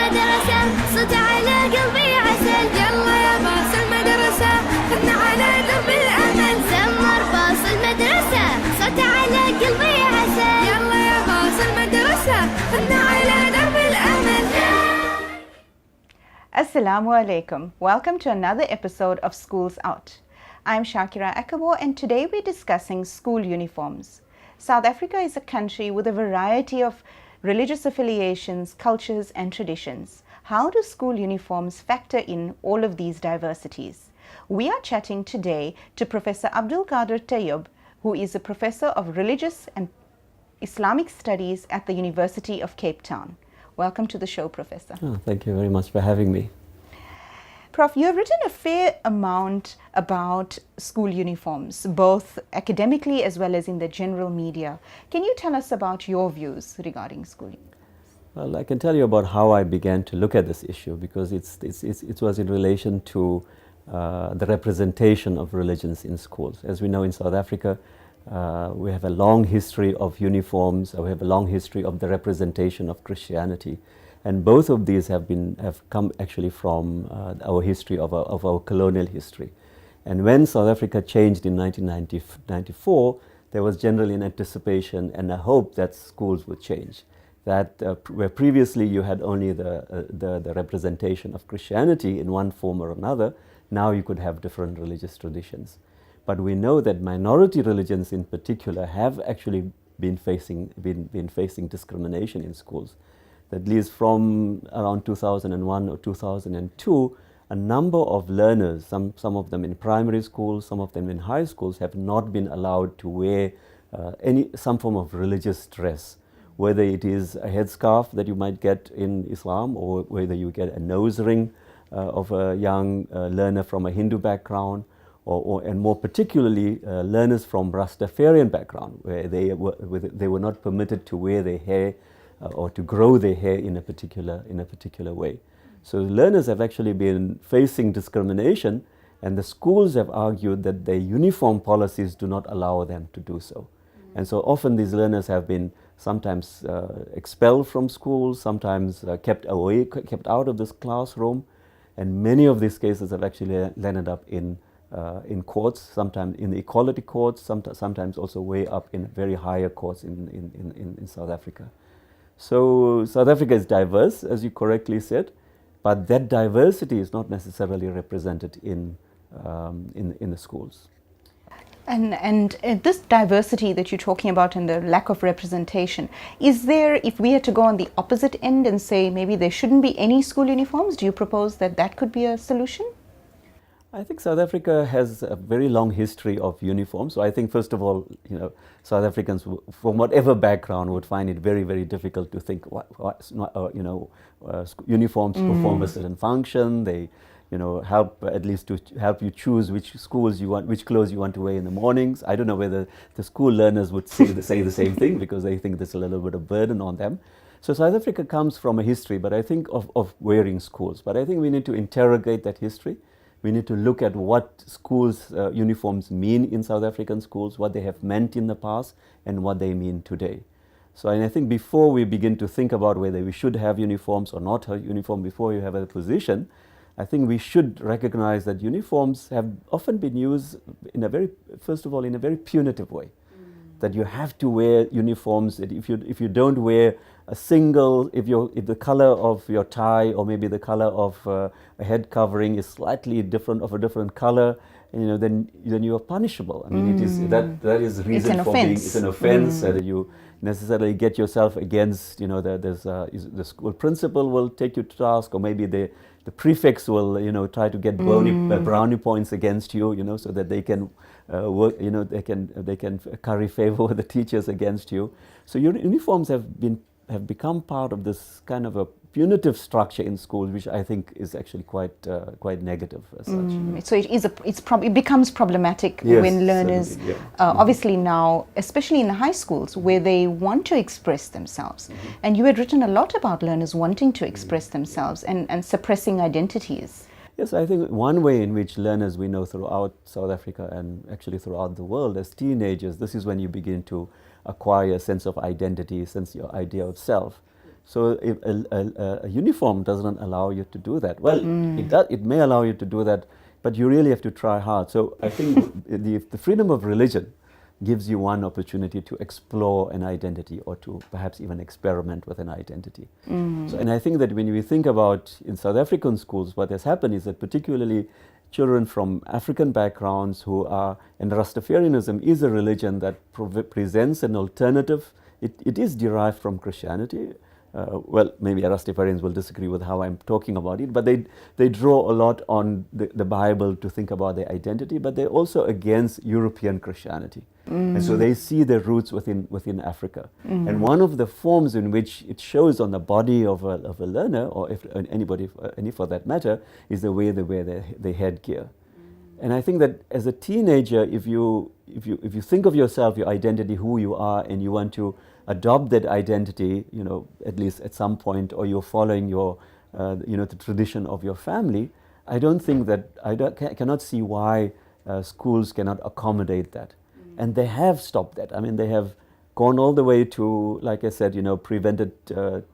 المدرسة صوت على قلبي عسل يلا يا باص المدرسة خدنا على درب الأمل زمر باص المدرسة صوت على قلبي عسل يلا يا باص المدرسة خدنا على درب الأمل. Assalamu alaikum. Welcome to another episode of Schools Out. I'm Shakira Akabo and today we're discussing school uniforms. South Africa is a country with a variety of religious affiliations, cultures and traditions. How do school uniforms factor in all of these diversities? We are chatting today to Professor Abdul Qadir Tayyub, who is a professor of religious and Islamic studies at the University of Cape Town. Welcome to the show, Professor. Oh, thank you very much for having me. Prof, you have written a fair amount about school uniforms, both academically as well as in the general media. Can you tell us about your views regarding school uniforms? Well, I can tell you about how I began to look at this issue because it was in relation to the representation of religions in schools. As we know, in South Africa, we have a long history of uniforms. We have a long history of the representation of Christianity. And both of these have come actually from our history of our colonial history. And when South Africa changed in 1994, there was generally an anticipation and a hope that schools would change. That where previously you had only the representation of Christianity in one form or another, now you could have different religious traditions. But we know that minority religions in particular have actually been facing discrimination in schools. At least from around 2001 or 2002, a number of learners, some of them in primary schools, some of them in high schools, have not been allowed to wear some form of religious dress, whether it is a headscarf that you might get in Islam or whether you get a nose ring of a young learner from a Hindu background, and more particularly learners from Rastafarian background, where they were not permitted to wear their hair or to grow their hair in a particular way. So learners have actually been facing discrimination, and the schools have argued that their uniform policies do not allow them to do so. And so often these learners have been sometimes expelled from school, sometimes kept out of this classroom, and many of these cases have actually landed up in courts, sometimes in the equality courts, sometimes also way up in very higher courts in South Africa. So South Africa is diverse, as you correctly said, but that diversity is not necessarily represented in the schools. And this diversity that you're talking about and the lack of representation, is there, if we had to go on the opposite end and say maybe there shouldn't be any school uniforms, do you propose that could be a solution? I think South Africa has a very long history of uniforms. So I think, first of all, South Africans from whatever background would find it very, very difficult to think uniforms perform a certain function. They, help at least to help you choose which clothes you want to wear in the mornings. I don't know whether the school learners would say the same thing because they think there's a little bit of burden on them. So South Africa comes from a history, but I think of wearing schools. But I think we need to interrogate that history. We need to look at what schools' uniforms mean in South African schools, what they have meant in the past, and what they mean today. So and I think before we begin to think about whether we should have uniforms or not have uniform, before you have a position, I think we should recognize that uniforms have often been used in a very punitive way. That you have to wear uniforms. That if you don't wear a single, if the color of your tie or maybe the color of a head covering is slightly different, of a different color, then you are punishable. I mean, it is that is reason for being. It's an offense that you necessarily get yourself against. The school principal will take you to task, or maybe the prefects will try to get brownie points against you, so that they can work. They can curry favor with the teachers against you. So your uniforms have become part of this kind of a punitive structure in schools, which I think is actually quite negative as such. So it becomes problematic when learners, obviously now, especially in the high schools, where they want to express themselves. And you had written a lot about learners wanting to express themselves and suppressing identities. Yes, I think one way in which learners, we know throughout South Africa and actually throughout the world, as teenagers, this is when you begin to acquire a sense of identity, a sense of your idea of self. So if a uniform doesn't allow you to do that. Well, it may allow you to do that, but you really have to try hard. So I think the freedom of religion gives you one opportunity to explore an identity or to perhaps even experiment with an identity. So, and I think that when we think about in South African schools, what has happened is that particularly children from African backgrounds who are, and Rastafarianism is a religion that presents an alternative. It is derived from Christianity. Well, maybe Rastafarians will disagree with how I'm talking about it, but they draw a lot on the Bible to think about their identity, but they're also against European Christianity. And so they see their roots within Africa. And one of the forms in which it shows on the body of a learner, or if anybody, any for that matter, is the way they wear their headgear. And I think that as a teenager, if you think of yourself, your identity, who you are, and you want to adopt that identity, at least at some point, or you're following your, the tradition of your family, I don't think that, cannot see why schools cannot accommodate that. And they have stopped that. I mean, they have gone all the way to, like I said, prevented,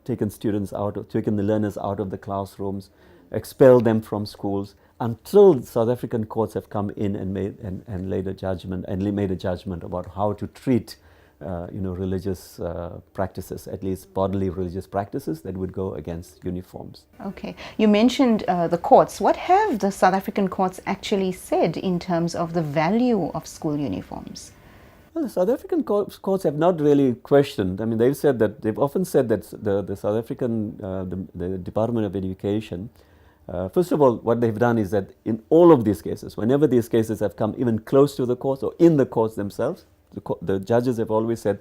taken the learners out of the classrooms, expelled them from schools, until South African courts have come in and made a judgment about how to treat religious practices, at least bodily religious practices that would go against uniforms. Okay. You mentioned the courts. What have the South African courts actually said in terms of the value of school uniforms? Well, the South African courts have not really questioned. I mean, they've often said that the South African, the Department of Education, first of all, what they've done is that in all of these cases, whenever these cases have come even close to the courts or in the courts themselves, the judges have always said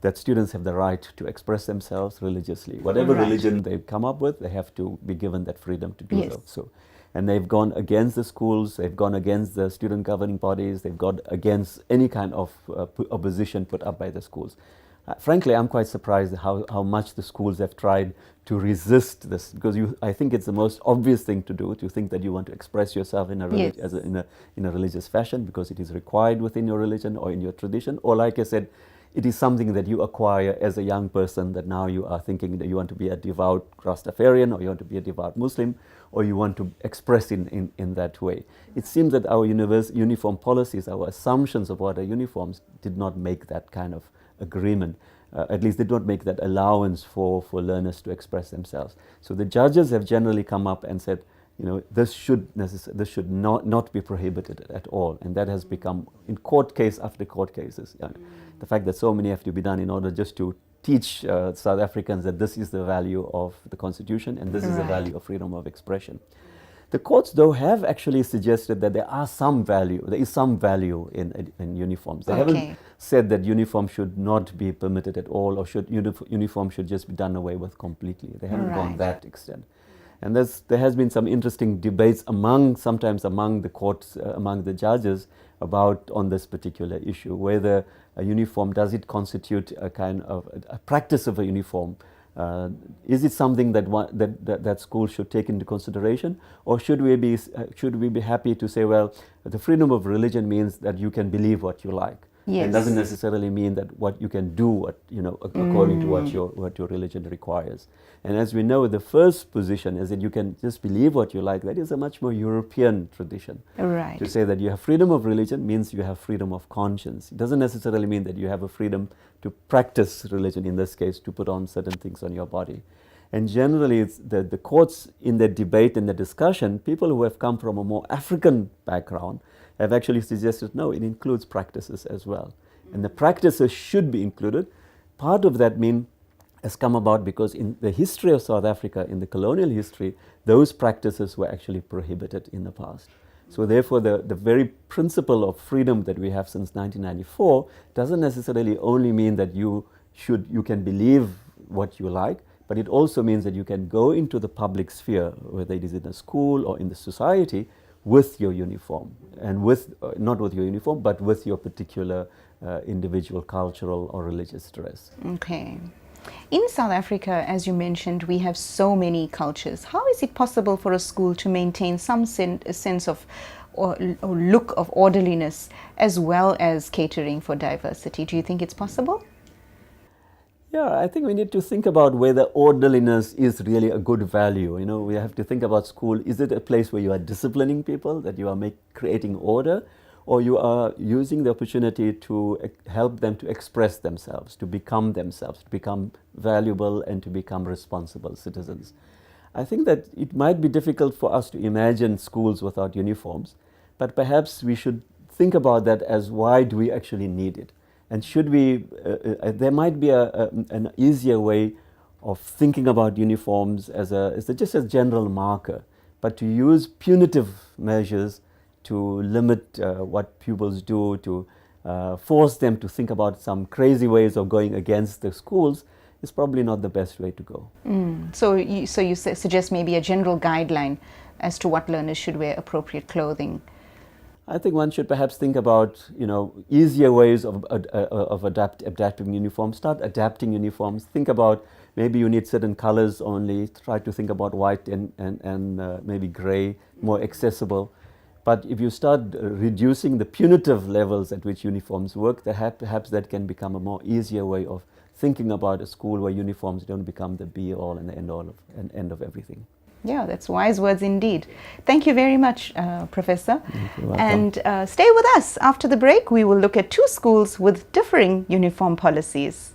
that students have the right to express themselves religiously. Whatever religion they've come up with, they have to be given that freedom to do so. And they've gone against the schools, they've gone against the student governing bodies, they've gone against any kind of opposition put up by the schools. Frankly, I'm quite surprised how much the schools have tried to resist this, because I think it's the most obvious thing to do, to think that you want to express yourself in a religious fashion because it is required within your religion or in your tradition, or like I said, it is something that you acquire as a young person, that now you are thinking that you want to be a devout Rastafarian, or you want to be a devout Muslim, or you want to express in that way. It seems that our uniform policies, our assumptions of what are uniforms, did not make that kind of agreement. At least did not make that allowance for learners to express themselves. So the judges have generally come up and said, this should not be prohibited at all, and that has become in court case after court cases. The fact that so many have to be done in order just to teach South Africans that this is the value of the Constitution and this is the value of freedom of expression. The courts, though, have actually suggested that there is some value in uniforms. They haven't said that uniform should not be permitted at all, or uniform should just be done away with completely. They haven't gone that extent. And there has been some interesting debates sometimes among the courts, among the judges, on this particular issue, whether a uniform, does it constitute a kind of a practice of a uniform? Is it something that schools should take into consideration, or should we be happy to say, well, the freedom of religion means that you can believe what you like. Yes. It doesn't necessarily mean that what you can do according to what your religion requires. And as we know, the first position is that you can just believe what you like. That is a much more European tradition. Right. To say that you have freedom of religion means you have freedom of conscience. It doesn't necessarily mean that you have a freedom to practice religion, in this case, to put on certain things on your body. And generally, it's the courts, in the debate and the discussion, people who have come from a more African background have actually suggested, no, it includes practices as well. And the practices should be included. Part of that has come about because in the history of South Africa, in the colonial history, those practices were actually prohibited in the past. So therefore, the very principle of freedom that we have since 1994 doesn't necessarily only mean that you can believe what you like, but it also means that you can go into the public sphere, whether it is in a school or in the society, with your uniform, and not with your uniform, but with your particular individual cultural or religious dress. Okay. In South Africa, as you mentioned, we have so many cultures. How is it possible for a school to maintain some sense of or look of orderliness as well as catering for diversity? Do you think it's possible? Yeah, I think we need to think about whether orderliness is really a good value. You know, we have to think about school. Is it a place where you are disciplining people, that you are creating order, or you are using the opportunity to help them to express themselves, to become valuable and to become responsible citizens? I think that it might be difficult for us to imagine schools without uniforms, but perhaps we should think about that as, why do we actually need it? And should we, there might be an easier way of thinking about uniforms as just a general marker, but to use punitive measures to limit what pupils do, to force them to think about some crazy ways of going against the schools, is probably not the best way to go. So you suggest maybe a general guideline as to what learners should wear appropriate clothing. I think one should perhaps think about, easier ways of adapting uniforms. Start adapting uniforms. Think about, maybe you need certain colors only. Try to think about white and maybe gray, more accessible. But if you start reducing the punitive levels at which uniforms work, perhaps that can become a more easier way of thinking about a school where uniforms don't become the be-all and the end of everything. Yeah, that's wise words indeed. Thank you very much, Professor. You're welcome. And stay with us. After the break, we will look at two schools with differing uniform policies.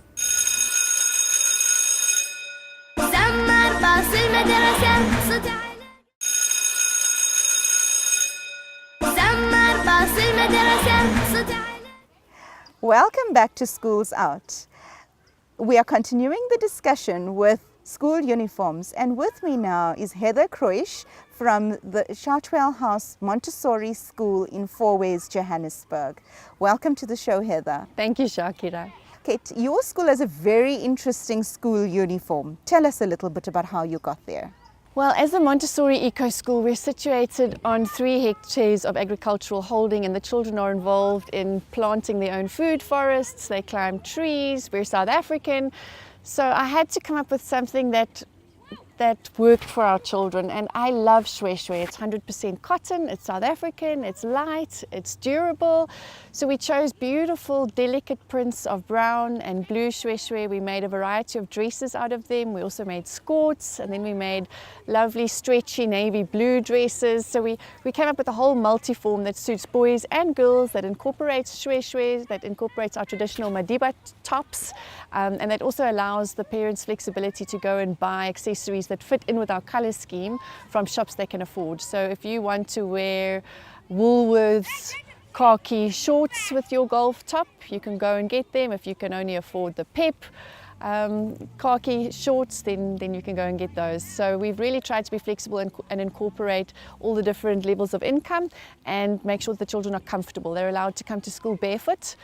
Welcome back to Schools Out. We are continuing the discussion with school uniforms, and with me now is Heather Croish from the Chartwell House Montessori School in Fourways, Johannesburg. Welcome to the show, Heather. Thank you, Shakira. Okay, your school has a very interesting school uniform. Tell us a little bit about how you got there. Well, as a Montessori Eco School, we're situated on 3 hectares of agricultural holding, and the children are involved in planting their own food forests. They climb trees. We're South African. So I had to come up with something that worked for our children, and I love shwe shwe. It's 100% cotton, it's South African, it's light, it's durable. So we chose beautiful, delicate prints of brown and blue shwe shwe. We made a variety of dresses out of them. We also made skirts, and then we made lovely stretchy navy blue dresses. So we came up with a whole multi-form that suits boys and girls, that incorporates shwe shwe, that incorporates our traditional madiba tops, and that also allows the parents flexibility to go and buy accessories that fit in with our color scheme from shops they can afford. So if you want to wear Woolworths khaki shorts with your golf top, you can go and get them. If you can only afford the Pep khaki shorts, then you can go and get those. So we've really tried to be flexible and incorporate all the different levels of income and make sure that the children are comfortable. They're allowed to come to school barefoot.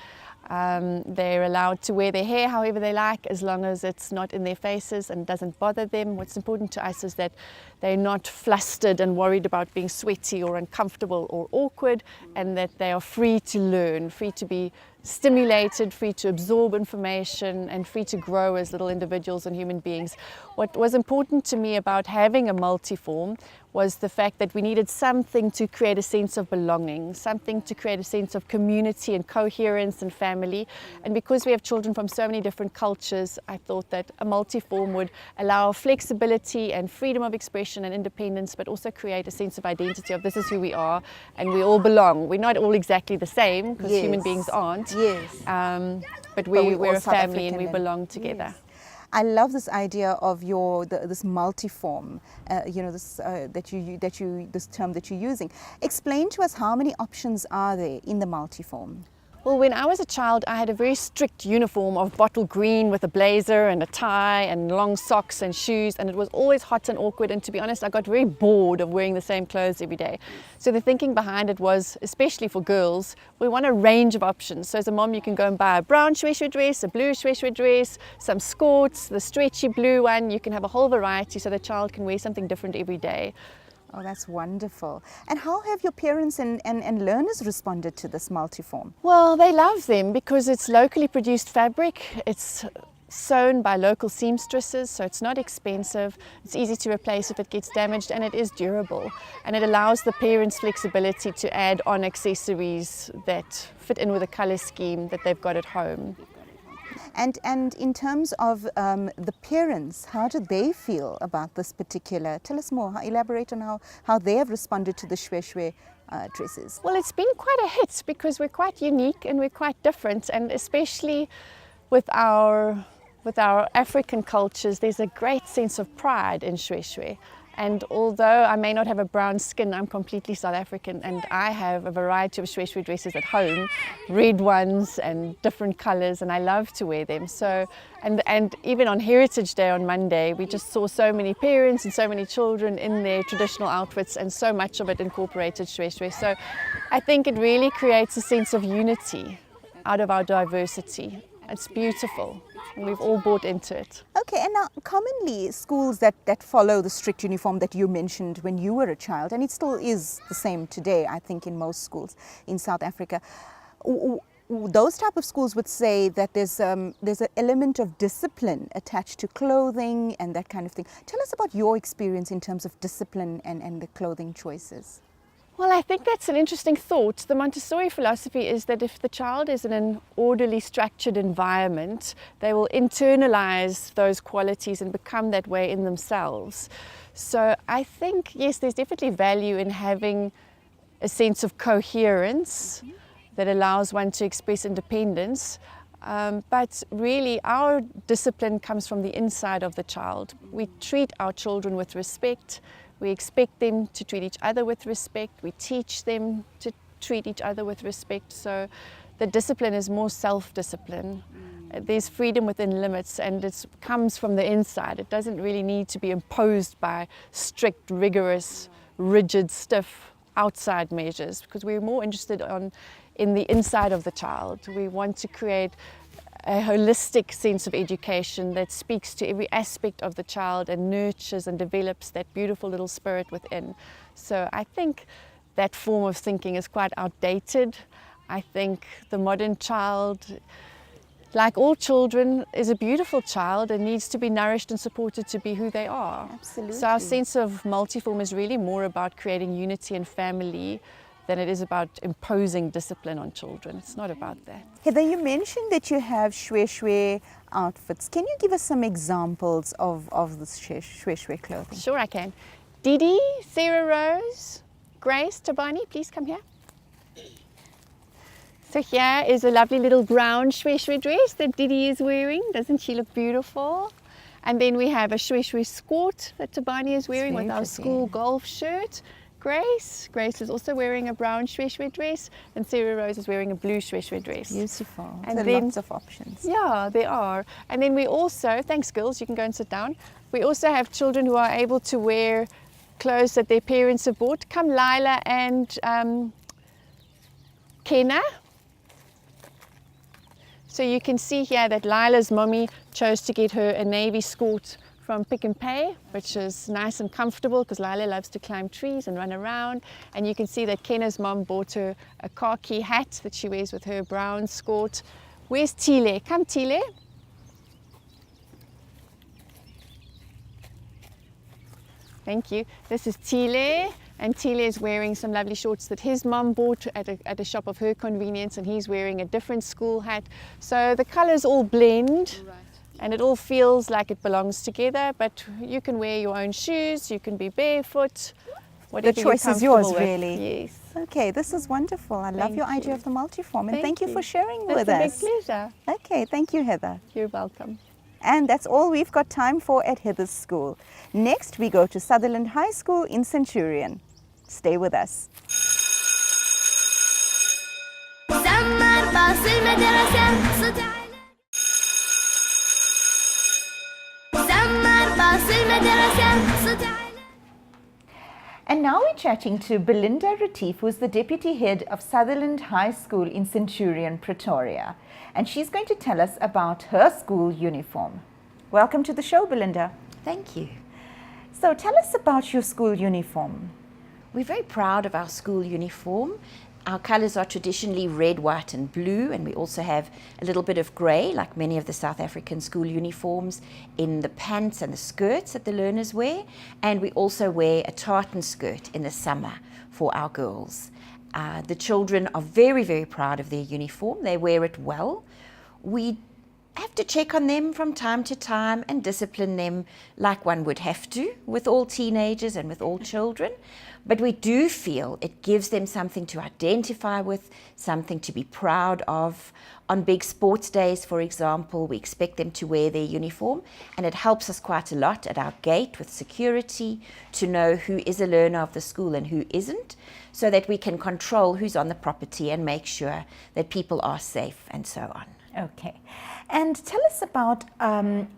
They're allowed to wear their hair however they like, as long as it's not in their faces and doesn't bother them. What's important to us is that they're not flustered and worried about being sweaty or uncomfortable or awkward, and that they are free to learn, free to be stimulated, free to absorb information, and free to grow as little individuals and human beings. What was important to me about having a multi-form was the fact that we needed something to create a sense of belonging, something to create a sense of community and coherence and family. And because we have children from so many different cultures, I thought that a multi-form would allow flexibility and freedom of expression and independence, but also create a sense of identity of this is who we are and we all belong. We're not all exactly the same, because human beings aren't. Yes. But we're a South family African and we belong together. Yes. I love this idea of this multi-form, this term that you're using. Explain to us, how many options are there in the multi-form? Well, when I was a child, I had a very strict uniform of bottle green with a blazer and a tie and long socks and shoes, and it was always hot and awkward, and to be honest, I got very bored of wearing the same clothes every day. So the thinking behind it was, especially for girls, we want a range of options. So as a mom, you can go and buy a brown shwe shwe dress, a blue shwe shwe dress, some skirts, the stretchy blue one. You can have a whole variety so the child can wear something different every day. Oh, that's wonderful. And how have your parents and learners responded to this multi-form? Well, they love them because it's locally produced fabric. It's sewn by local seamstresses, so it's not expensive. It's easy to replace if it gets damaged, and it is durable. And it allows the parents flexibility to add on accessories that fit in with the color scheme that they've got at home. And in terms of the parents, how do they feel about this particular? Tell us more. Elaborate on how they have responded to the shwe shwe dresses. Well, it's been quite a hit because we're quite unique and we're quite different, and especially with our African cultures, there's a great sense of pride in shwe shwe. And although I may not have a brown skin, I'm completely South African, and I have a variety of shwe shwe dresses at home, red ones and different colors, and I love to wear them. So, and even on Heritage Day on Monday, we just saw so many parents and so many children in their traditional outfits, and so much of it incorporated shwe shwe. So I think it really creates a sense of unity out of our diversity. It's beautiful, and we've all bought into it. Okay, and now commonly schools that follow the strict uniform that you mentioned when you were a child, and it still is the same today, I think, in most schools in South Africa, those type of schools would say that there's an element of discipline attached to clothing and that kind of thing. Tell us about your experience in terms of discipline and the clothing choices. Well, I think that's an interesting thought. The Montessori philosophy is that if the child is in an orderly, structured environment, they will internalize those qualities and become that way in themselves. So I think, yes, there's definitely value in having a sense of coherence that allows one to express independence. But really, our discipline comes from the inside of the child. We treat our children with respect. We expect them to treat each other with respect. We teach them to treat each other with respect. So the discipline is more self-discipline. There's freedom within limits, and it comes from the inside. It doesn't really need to be imposed by strict, rigorous, rigid, stiff outside measures, because we're more interested in the inside of the child. We want to create a holistic sense of education that speaks to every aspect of the child and nurtures and develops that beautiful little spirit within. So I think that form of thinking is quite outdated. I think the modern child, like all children, is a beautiful child and needs to be nourished and supported to be who they are. Absolutely. So our sense of multiform is really more about creating unity and family than it is about imposing discipline on children. It's not about that. Heather, you mentioned that you have shwe shwe outfits. Can you give us some examples of this shwe shwe clothing? Sure, I can. Didi, Sarah Rose, Grace, Tabani, please come here. So here is a lovely little brown shwe shwe dress that Didi is wearing. Doesn't she look beautiful? And then we have a shwe shwe skirt that Tabani is wearing with our school golf shirt. Grace is also wearing a brown shwe shwe dress, and Sarah Rose is wearing a blue shwe shwe dress. Beautiful. And there are lots of options. Yeah, there are. And then we also, thanks girls, you can go and sit down. We also have children who are able to wear clothes that their parents have bought. Come Lila and Kenna. So you can see here that Lila's mommy chose to get her a navy skirt from Pick and Pay, which is nice and comfortable because Lila loves to climb trees and run around. And you can see that Kenna's mom bought her a khaki hat that she wears with her brown skirt. Where's Tile? Come Tile. Thank you. This is Tile, and Tile is wearing some lovely shorts that his mom bought at a shop of her convenience, and he's wearing a different school hat. So the colors all blend. Right. And it all feels like it belongs together, but you can wear your own shoes, you can be barefoot, whatever. The choice is yours, really. Yes. Okay, this is wonderful. I love your idea of the multiform, and thank you for sharing with us. It's a big pleasure. Okay, thank you, Heather. You're welcome. And that's all we've got time for at Heather's School. Next, we go to Sutherland High School in Centurion. Stay with us. And now we're chatting to Belinda Retief, who's the Deputy Head of Sutherland High School in Centurion, Pretoria. And she's going to tell us about her school uniform. Welcome to the show, Belinda. Thank you. So tell us about your school uniform. We're very proud of our school uniform. Our colours are traditionally red, white and blue, and we also have a little bit of grey, like many of the South African school uniforms, in the pants and the skirts that the learners wear. And we also wear a tartan skirt in the summer for our girls. The children are very, very proud of their uniform. They wear it well. We have to check on them from time to time and discipline them like one would have to with all teenagers and with all children. But we do feel it gives them something to identify with, something to be proud of. On big sports days, for example, we expect them to wear their uniform, and it helps us quite a lot at our gate with security to know who is a learner of the school and who isn't, so that we can control who's on the property and make sure that people are safe and so on. Okay. And tell us about,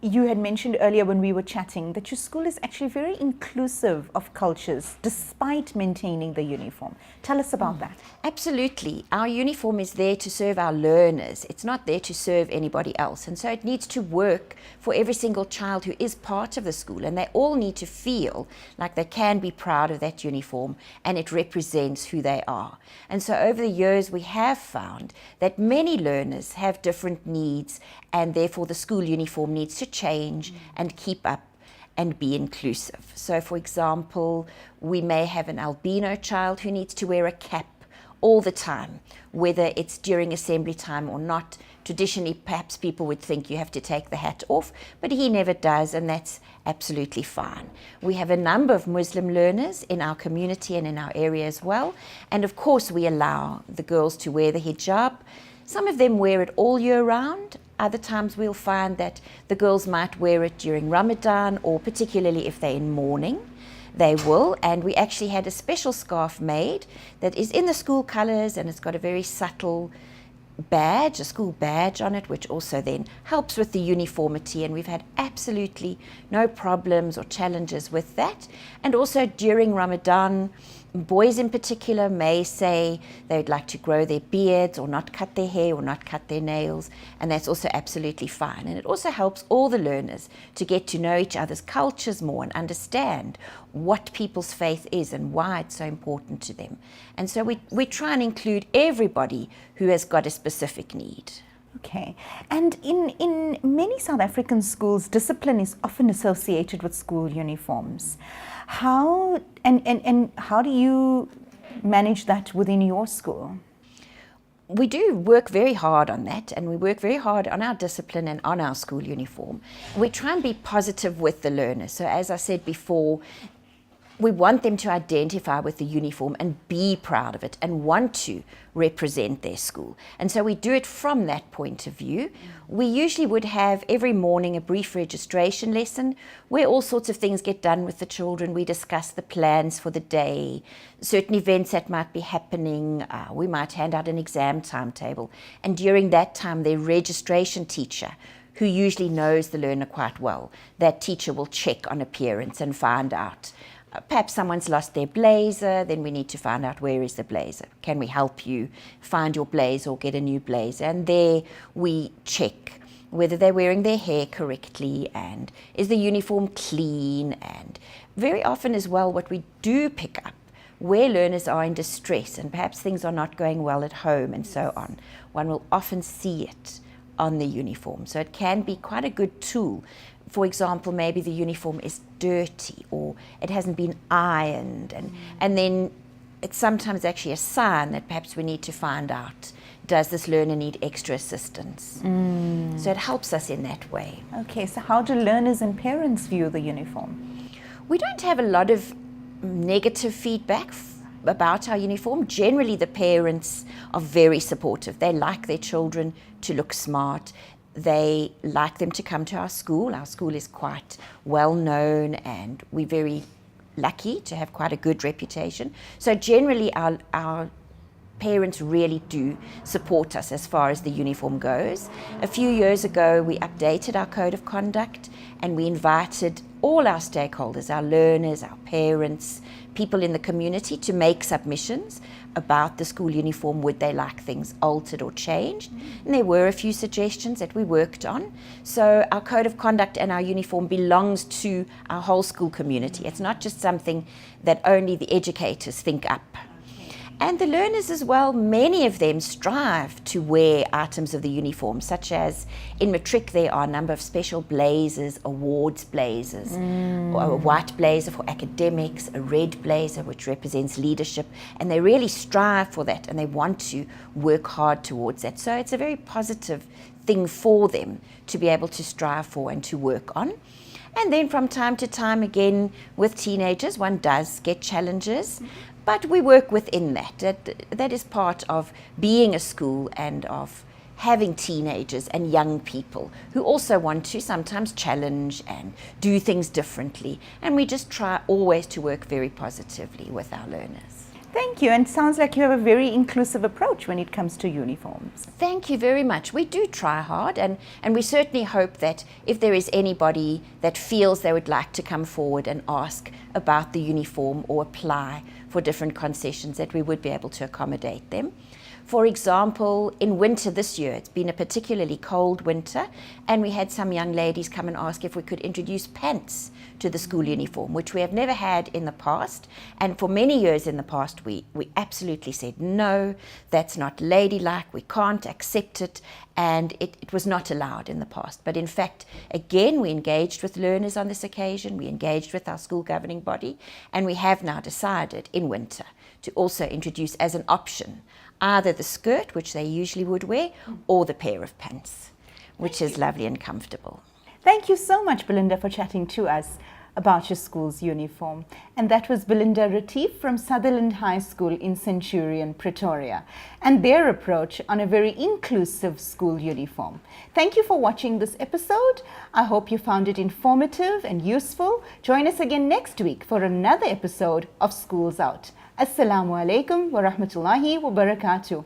you had mentioned earlier when we were chatting that your school is actually very inclusive of cultures despite maintaining the uniform. Tell us about that. Absolutely. Our uniform is there to serve our learners. It's not there to serve anybody else. And so it needs to work for every single child who is part of the school. And they all need to feel like they can be proud of that uniform and it represents who they are. And so over the years we have found that many learners have different needs, and therefore the school uniform needs to change and keep up and be inclusive. So for example, we may have an albino child who needs to wear a cap all the time, whether it's during assembly time or not. Traditionally, perhaps people would think you have to take the hat off, but he never does, and that's absolutely fine. We have a number of Muslim learners in our community and in our area as well, and of course we allow the girls to wear the hijab. Some of them wear it all year round. Other times we'll find that the girls might wear it during Ramadan, or particularly if they're in mourning, they will. And we actually had a special scarf made that is in the school colours, and it's got a very subtle badge, a school badge on it, which also then helps with the uniformity, and we've had absolutely no problems or challenges with that. And also during Ramadan, boys in particular may say they'd like to grow their beards or not cut their hair or not cut their nails, and that's also absolutely fine. And it also helps all the learners to get to know each other's cultures more and understand what people's faith is and why it's so important to them. And so we try and include everybody who has got a specific need. Okay. And in many South African schools, discipline is often associated with school uniforms. How do you manage that within your school? We do work very hard on that, and we work very hard on our discipline and on our school uniform. We try and be positive with the learners. So as I said before, we want them to identify with the uniform and be proud of it and want to represent their school. And so we do it from that point of view. We usually would have every morning a brief registration lesson where all sorts of things get done with the children. We discuss the plans for the day, certain events that might be happening. We might hand out an exam timetable. And during that time, their registration teacher, who usually knows the learner quite well, that teacher will check on appearance and find out. Perhaps someone's lost their blazer, then we need to find out where is the blazer. Can we help you find your blazer or get a new blazer? And there we check whether they're wearing their hair correctly and is the uniform clean. And very often as well, what we do pick up, where learners are in distress and perhaps things are not going well at home and so on, one will often see it on the uniform. So it can be quite a good tool. For example, maybe the uniform is dirty or it hasn't been ironed, and then it's sometimes actually a sign that perhaps we need to find out, does this learner need extra assistance? So it helps us in that way. Okay, so how do learners and parents view the uniform? We don't have a lot of negative feedback about our uniform. Generally, the parents are very supportive. They like their children to look smart. They like them to come to our school. Our school is quite well known, and we're very lucky to have quite a good reputation. So generally our parents really do support us as far as the uniform goes. A few years ago, we updated our code of conduct, and we invited all our stakeholders, our learners, our parents, people in the community to make submissions about the school uniform. Would they like things altered or changed? And there were a few suggestions that we worked on. So our code of conduct and our uniform belongs to our whole school community. It's not just something that only the educators think up. And the learners as well, many of them strive to wear items of the uniform, such as in matric there are a number of special blazers, awards blazers, or a white blazer for academics, a red blazer which represents leadership, and they really strive for that and they want to work hard towards that. So it's a very positive thing for them to be able to strive for and to work on. And then from time to time, again, with teenagers, one does get challenges, but we work within that. That is part of being a school and of having teenagers and young people who also want to sometimes challenge and do things differently. And we just try always to work very positively with our learners. Thank you, and sounds like you have a very inclusive approach when it comes to uniforms. Thank you very much. We do try hard, and we certainly hope that if there is anybody that feels they would like to come forward and ask about the uniform or apply for different concessions, that we would be able to accommodate them. For example, in winter this year, it's been a particularly cold winter, and we had some young ladies come and ask if we could introduce pants to the school uniform, which we have never had in the past. And for many years in the past, we absolutely said, no, that's not ladylike, we can't accept it, and it was not allowed in the past. But in fact, again, we engaged with learners on this occasion, we engaged with our school governing body, and we have now decided in winter to also introduce as an option either the skirt, which they usually would wear, or the pair of pants, which is lovely and comfortable. Thank you so much, Belinda, for chatting to us about your school's uniform. And that was Belinda Retief from Sutherland High School in Centurion, Pretoria, and their approach on a very inclusive school uniform. Thank you for watching this episode. I hope you found it informative and useful. Join us again next week for another episode of Schools Out. Assalamu alaikum wa rahmatullahi wa barakatuh.